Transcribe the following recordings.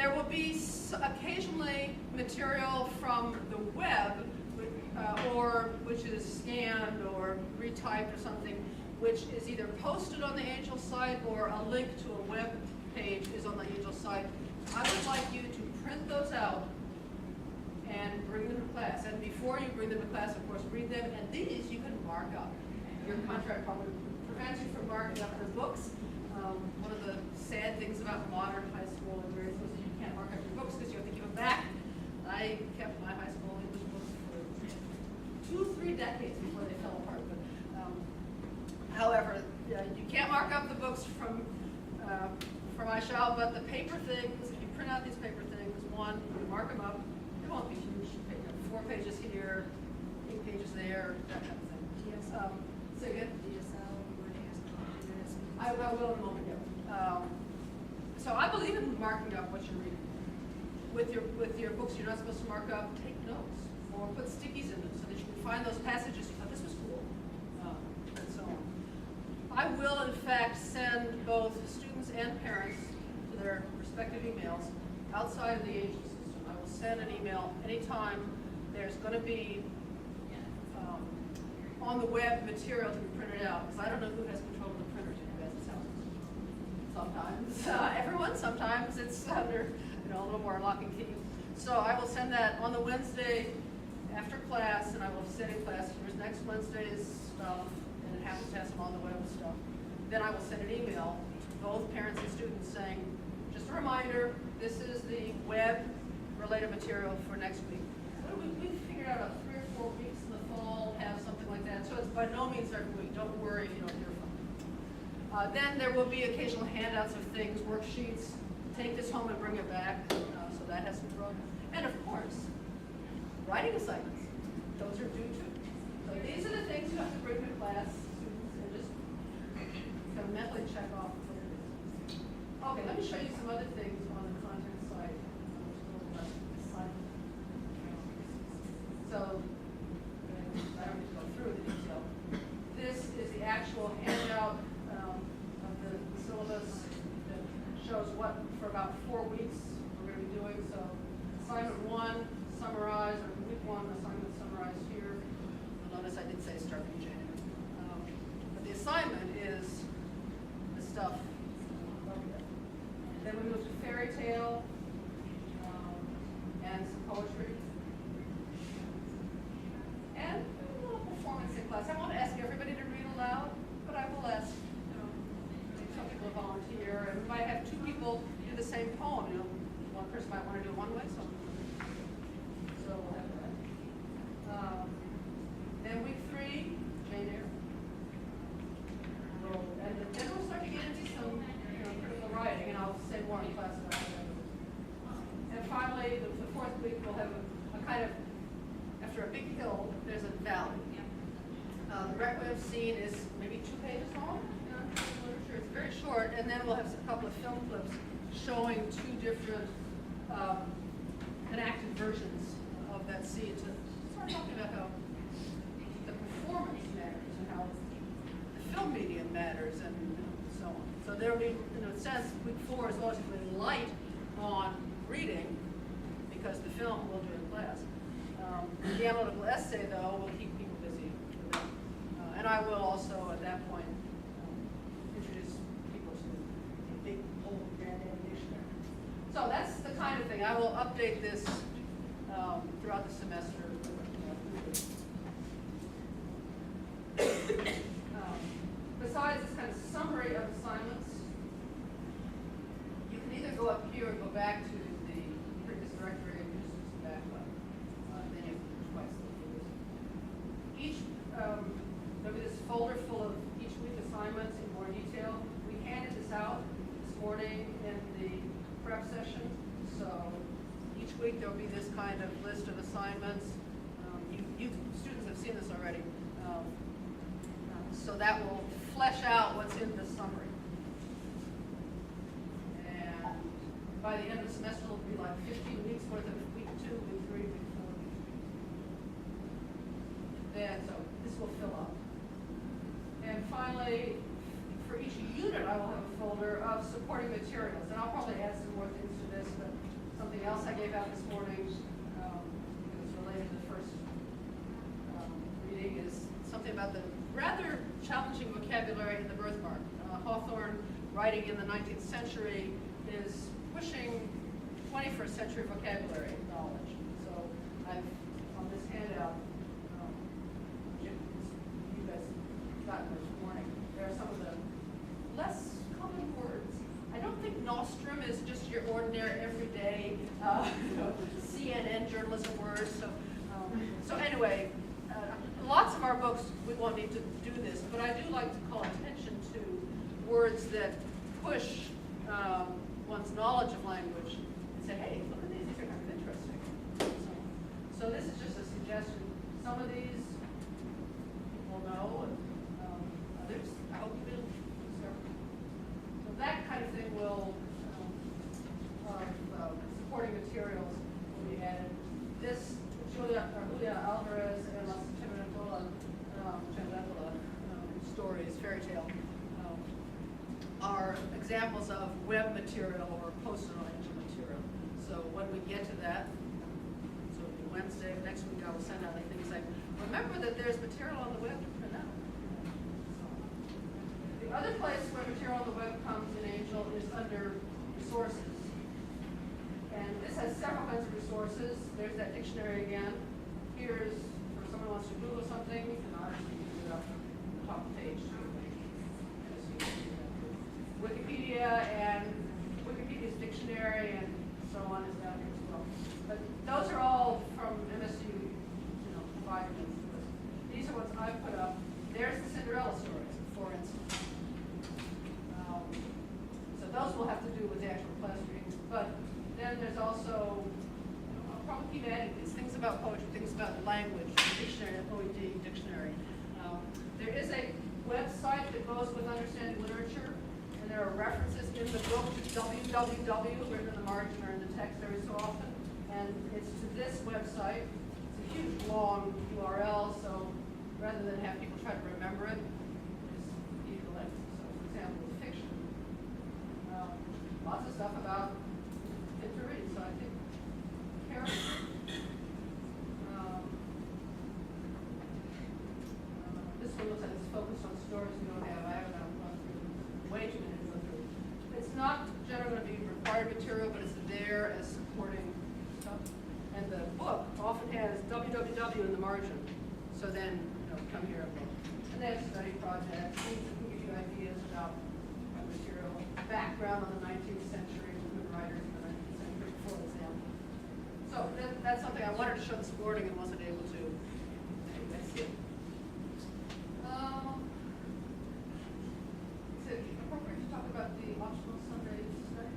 There will be occasionally material from the web, or which is scanned or retyped or something, which is either posted on the Angel site or a link to a web page is on the Angel site. I would like you to print those out and bring them to class. And before you bring them to class, of course, read them. And these you can mark up. Your contract probably prevents you from marking up the books. One of the sad things about modern high school and grade schools is you can't mark up your books because you have to give them back. I kept my high school English books for 2-3 decades before they fell apart. But, however, you can't mark up the books from ISHALL, but the paper things, if you print out these paper things, one, you mark them up. It won't be huge, 4 pages here, 8 pages there, that kind of thing. Say again? I will in a moment, yeah. So I believe in marking up what you're reading. With your books you're not supposed to mark up, take notes or put stickies in them so that you can find those passages you thought this was cool, and so on. I will, in fact, send both students and parents to their respective emails outside of the Angel system. I will send an email anytime there's going to be on the web material to be printed out, because I don't know who has control of the printers in your guys' houses. Sometimes everyone, sometimes it's under a little more lock and key. So I will send that on the Wednesday after class, and I will say in class, here's next Wednesday's stuff, and it happens to have some on the web stuff. Then I will send an email to both parents and students saying, just a reminder, this is the web-related material for next week. So we've figured out 3 or 4 weeks in the fall, have something like that. So it's by no means every week. Don't worry if you don't hear from them. Then there will be occasional handouts of things, worksheets. Take this home and bring it back, so that has to be brought. And of course, writing assignments. Those are due too. So these are the things you have to bring to class, students, and just kind of mentally check off. Okay, let me show you some other things on the content side. So I don't need to go through the detail. This is the actual handout of the syllabus that shows what for about 4 weeks we're going to be doing. So assignment 1, summarize, or week 1, assignment summarized here. You'll notice I did say start in January. But the assignment is the stuff over there. Then we move to fairy tale and some poetry. And a little performance in class. I won't ask everybody to read aloud, but I will ask some people to volunteer. And we might have 2 people do the same poem. One person might want to do it one way, so we'll have that. Then week 3, Jane Eyre. And then we'll start to get into some critical writing, and I'll say more in class about that. And finally, the 4th week, we'll have a kind of, after a big hill, there's a valley. The requiem scene is maybe 2 pages long. Literature. It's very short, and then we'll have a couple of film clips showing 2 different enacted versions of that scene to start talking about how the performance matters and how the film medium matters and so on. So there will be, in a sense, week 4 is relatively light on reading because the film will do in class. The analytical essay, though, will keep people busy. And I will also, at that point, introduce people to the big, old granddaddy dictionary. So that's the kind of thing. I will update this throughout the semester. Besides this kind of summary of assignments, you can either go up here or go back to the previous directory and use this backup. Then you can twice there'll be this folder full of each week assignments in more detail. We handed this out this morning in the prep session. So each week there'll be this kind of list of assignments. You students have seen this already. So that will flesh out what's in the summary. And by the end of the semester, it'll be like 15 weeks worth of week 2, week 3, week 4. Then, so this will fill up. And finally, for each unit, I will have a folder of supporting materials. And I'll probably add some more things to this, but about this morning, it's related to the first reading, is something about the rather challenging vocabulary in the birthmark. Hawthorne, writing in the 19th century, is pushing 21st century vocabulary knowledge. So I've, on this handout, you guys got this morning, there are some of the less common words. I don't think nostrum is just your ordinary, everyday, CNN journalism words. So anyway, lots of our books, we won't need to do this, but I do like to call attention to words that push one's knowledge of language and say, hey, look at these are kind of interesting. So this is just a suggestion. Some of these people know, and others, I hope you will. So that kind of thing will, supporting materials will be added. This, Julia Alvarez and La Chenetola stories, fairy tale, are examples of web material or poster-oriented material. So when we get to that, so it'll be Wednesday, next week I will send out a thing saying, remember that there's material on the web to print out. The other place where material on the web comes in Angel is under resources. And this has several kinds of resources. There's that dictionary again. Here's, for someone who wants to Google something, you can obviously do it up on the top page. Wikipedia and Wikipedia's dictionary and so on is down here as well. But those are all from MSU, provided us with. These are ones I put up. There's the Cinderella stories, for instance. So those will have to do with the actual class readings. But then there's also, I'll probably keep adding these things about poetry, things about language, dictionary, OED dictionary. There is a website that goes with understanding literature. There are references in the book to www, written in the margin or in the text every so often, and it's to this website. It's a huge, long URL, so rather than have people try to remember it, it's easy to link. So, for example, fiction. Lots of stuff about kids to read, so I think character. This one looks like it's focused on stories we don't have. I haven't gone through way too many. It's not generally going to be required material, but it's there as supporting stuff. And the book often has www in the margin. So then, come here and look. And they have study projects, things that can give you ideas about material, background on the 19th century, women writers in the 19th century, for example. So that's something I wanted to show this morning and wasn't able to. Anyway, that's it. Is it appropriate to talk about the optional Sunday study?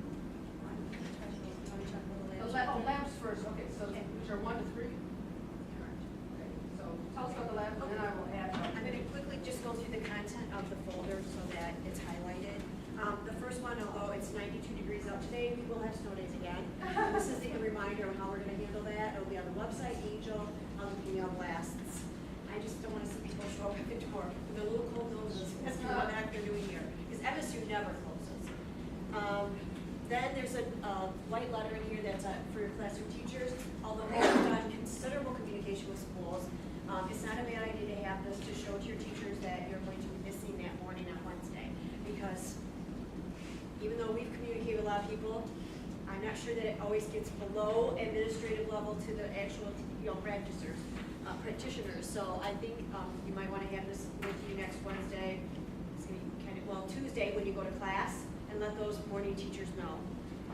Labs first. Okay, so which are 1 to 3? Okay, so tell us about the labs, and then I will add. I'm going to quickly just go through the content of the folder so that it's highlighted. The first one, although it's 92 degrees out today, we will have snow days again. This is a reminder of how we're going to handle that. It'll be on the website, Angel, on the email blasts. I just don't want to see people show up at the door with a little cold noses as to what they're doing here. Because MSU never closes. Then there's a white letter in here that's for your classroom teachers. Although we have done considerable communication with schools, it's not a bad idea to have this to show to your teachers that you're going to be missing that morning on Wednesday. Because even though we've communicated with a lot of people, I'm not sure that it always gets below administrative level to the actual registers, practitioners. So I think you might want to have this with you next Wednesday. It's going to be kind of, Tuesday when you go to class, and let those morning teachers know.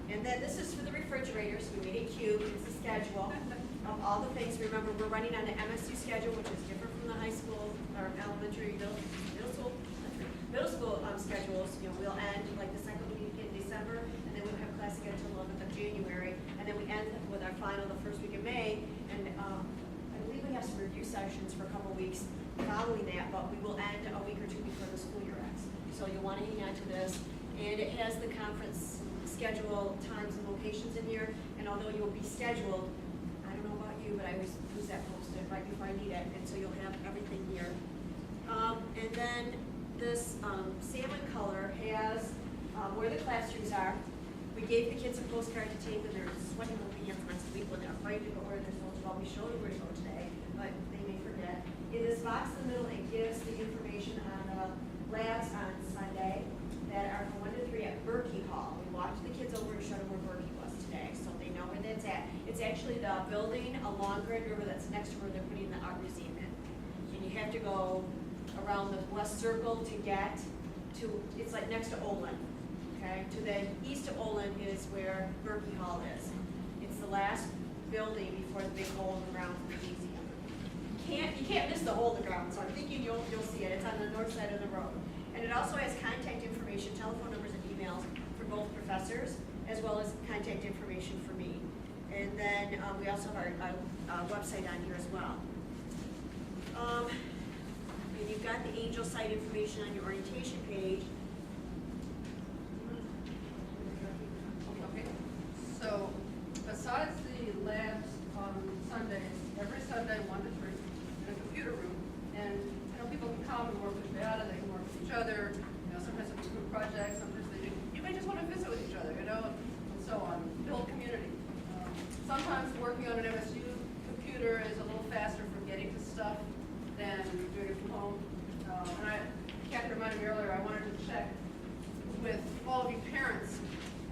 And then this is for the refrigerators. We made it cute. It's a schedule of all the things. Remember, we're running on the MSU schedule, which is different from the high school or elementary, middle school schedules. We'll end like the second week in December, and then we'll have class again until 11th of January, and then we end with our final the first week of May. And I believe we have some review sessions for a couple weeks following that, but we will end a week or two before the school year ends. So you'll want to hang on to this. And it has the conference schedule, times and locations in here. And although you'll be scheduled, I don't know about you, but I always use that post-it right before I need it. And so you'll have everything here. And then this salmon color has where the classrooms are. We gave the kids a postcard to take when they're sweating their pants. We invite you to order their soul well, we showed you where to go today, but they may forget. In this box in the middle, it gives the information on the labs on Sunday that are from 1 to 3 at Berkey Hall. We walked the kids over and showed them where Berkey was today, so they know where that's at. It's actually the building along Grand River that's next to where they're putting the art museum in. And you have to go around the west circle to get to, it's like next to Olin, okay? To the east of Olin is where Berkey Hall is. It's the last building before the big hole in the ground for the museum. You can't miss the hole in the ground, so I'm thinking you'll see it. It's on the north side of the road. And it also has contact information, telephone numbers and emails for both professors, as well as contact information for me. And then we also have our website on here as well. And you've got the Angel site information on your orientation page. Okay, so besides the labs on Sundays, every Sunday, 1 to 3, in a computer room, and people can come and work with data, they can work with each other, sometimes it's group projects, sometimes they do, you may just want to visit with each other, and so on, build community. Sometimes working on an MSU computer is a little faster for getting to stuff than doing it from home. And Kathy reminded me earlier, I wanted to check with all of you parents,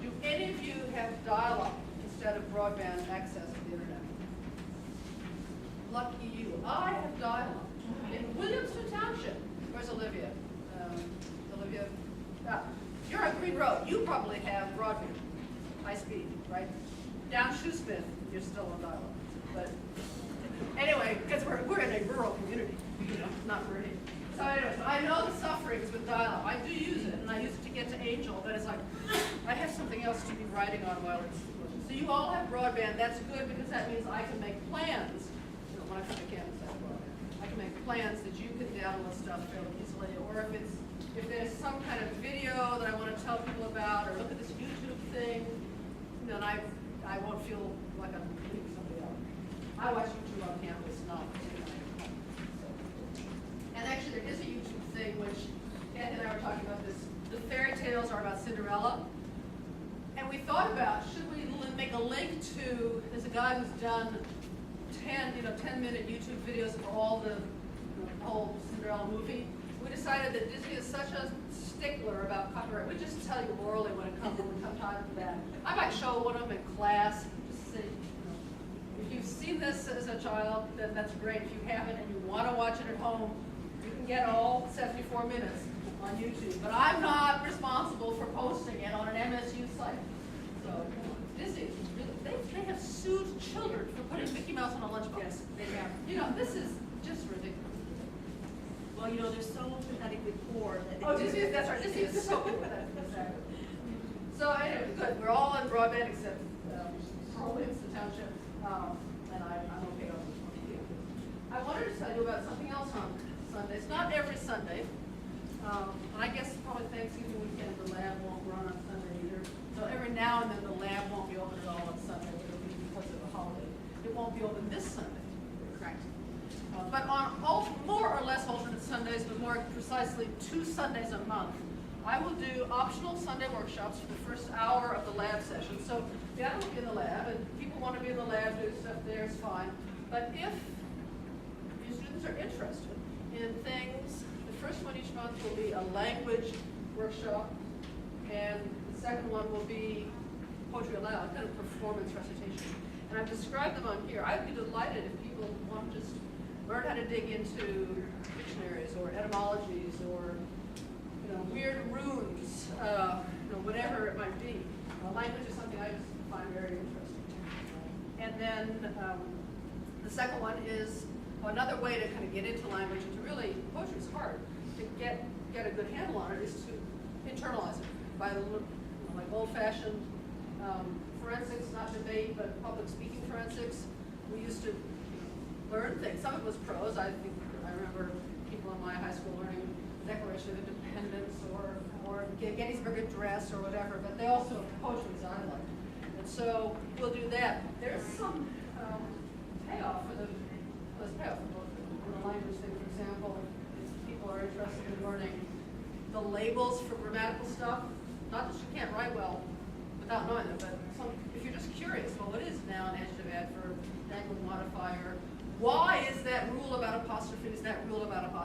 do any of you have dial-up instead of broadband access to the internet? Lucky you. I have dial-up. In Williamston Township, where's Olivia? Olivia, you're on Green Road. You probably have broadband, high speed, right? Down Shoesmith, you're still on dial-up. But anyway, because we're in a rural community, not pretty. So anyways, I know the sufferings with dial-up. I do use it, and I use it to get to Angel, but it's like, I have something else to be writing on while it's working. So you all have broadband. That's good because that means I can make plans. When I come to campus, I can make plans that you can download stuff fairly easily, or if there's some kind of video that I want to tell people about, or look at this YouTube thing, then I won't feel like I'm leaving somebody else. I watch YouTube on campus, not and actually there is a YouTube thing which Kathy and I were talking about this. The fairy tales are about Cinderella, and we thought about should we make a link to, there's a guy who's done 10-minute YouTube videos of all the whole Cinderella movie. We decided that Disney is such a stickler about copyright. We just tell you orally when it comes time for that. I might show one of them in class. Just say, if you've seen this as a child, then that's great. If you haven't and you want to watch it at home, you can get all 74 minutes on YouTube. But I'm not responsible for posting it on an MSU site. So Disney, they have sued children for putting Mickey Mouse on a lunchbox. Yes, they have. This is just ridiculous. Well, they're so pathetically poor that Oh, Disney, that's right. Disney is so good with that. Exactly. So anyway, good. We're all on broadband except for Williamston Township, and I'm okay on this. I wanted to tell you about something else on Sundays. Not every Sunday, and I guess probably Thanksgiving weekend the lab won't run on Sunday either. So every now and then the lab won't be open at all on Sunday. It'll be because of a holiday. It won't be open this Sunday. correct. But on more or less alternate Sundays, but more precisely 2 Sundays a month, I will do optional Sunday workshops for the first hour of the lab session. So yeah, I will be in the lab, and people want to be in the lab, do stuff there, it's fine. But if your students are interested in things, the first one each month will be a language workshop, and the second one will be poetry aloud, kind of performance recitation. And I've described them on here. I'd be delighted if people want to just learn how to dig into dictionaries or etymologies or weird runes, whatever it might be. Language is something I just find very interesting. And then the second one is another way to kind of get into language and to really, poetry is hard, to get a good handle on it is to internalize it by like old-fashioned forensics, not debate, but public speaking forensics. We used to learn things. Some of it was prose. I remember people in my high school learning the Declaration of Independence or Gettysburg Address or whatever, but they also poetry as I like. And so we'll do that. There's some payoff for the language thing, for example, if people are interested in learning the labels for grammatical stuff. Not that you can't write well without knowing them, but if you're just curious, well, what is noun, adjective, adverb, language modifier. Why is that rule about apostrophe? Is that rule about apostrophe?